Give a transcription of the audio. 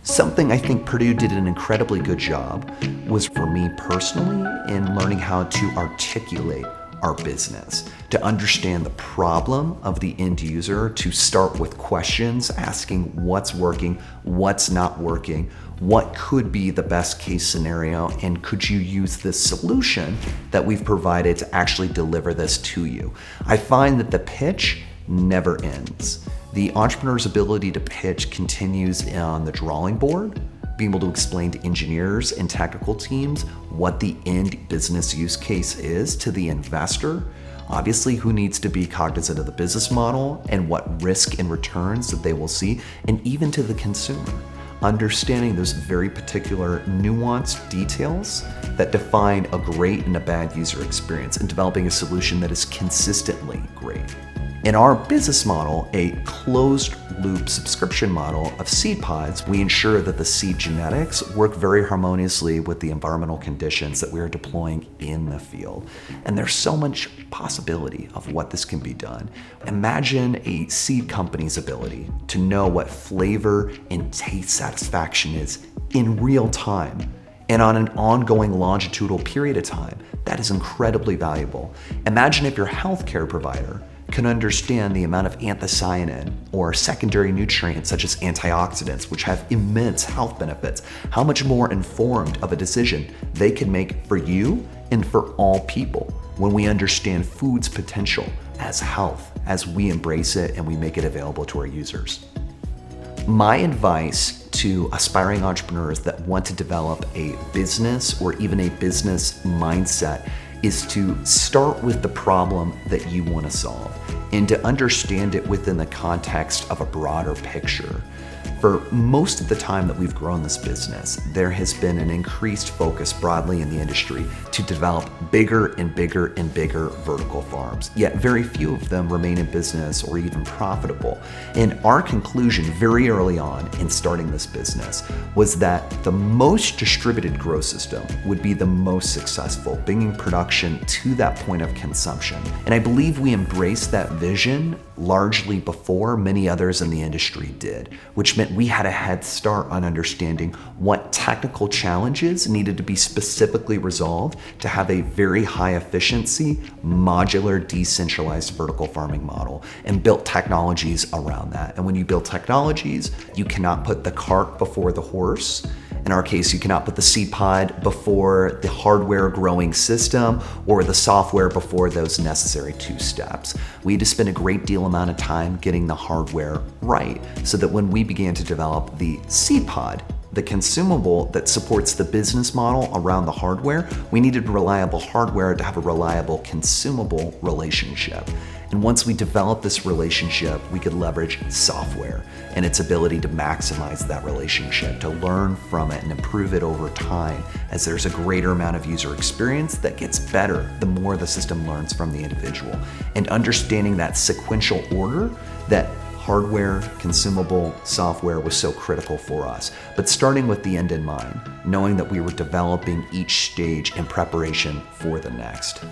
Something I think Purdue did an incredibly good job was for me personally in learning how to articulate our business, to understand the problem of the end user, to start with questions, asking what's working, what's not working, what could be the best case scenario, and could you use this solution that we've provided to actually deliver this to you. I find that the pitch never ends. The entrepreneur's ability to pitch continues on the drawing board, being able to explain to engineers and technical teams what the end business use case is to the investor, obviously who needs to be cognizant of the business model and what risk and returns that they will see, and even to the consumer, understanding those very particular nuanced details that define a great and a bad user experience and developing a solution that is consistently great. In our business model, a closed loop subscription model of seed pods, we ensure that the seed genetics work very harmoniously with the environmental conditions that we are deploying in the field. And there's so much possibility of what this can be done. Imagine a seed company's ability to know what flavor and taste satisfaction is in real time and on an ongoing longitudinal period of time. That is incredibly valuable. Imagine if your healthcare provider can understand the amount of anthocyanin or secondary nutrients such as antioxidants, which have immense health benefits, how much more informed of a decision they can make for you and for all people when we understand food's potential as health, as we embrace it and we make it available to our users. My advice to aspiring entrepreneurs that want to develop a business or even a business mindset is to start with the problem that you want to solve and to understand it within the context of a broader picture. For most of the time that we've grown this business, there has been an increased focus broadly in the industry to develop bigger and bigger and bigger vertical farms, yet very few of them remain in business or even profitable. And our conclusion very early on in starting this business was that the most distributed growth system would be the most successful, bringing production to that point of consumption. And I believe we embraced that vision largely before many others in the industry did, which meant we had a head start on understanding what technical challenges needed to be specifically resolved to have a very high efficiency, modular, decentralized vertical farming model, and built technologies around that. And when you build technologies, you cannot put the cart before the horse. In our case, you cannot put the seed pod before the hardware growing system or the software before those necessary two steps. We had to spend a great deal amount of time getting the hardware right so that when we began to develop the seed pod, the consumable that supports the business model around the hardware, we needed reliable hardware to have a reliable consumable relationship. And once we developed this relationship, we could leverage software and its ability to maximize that relationship, to learn from it and improve it over time as there's a greater amount of user experience that gets better the more the system learns from the individual. And understanding that sequential order that hardware, consumable, software was so critical for us. But starting with the end in mind, knowing that we were developing each stage in preparation for the next.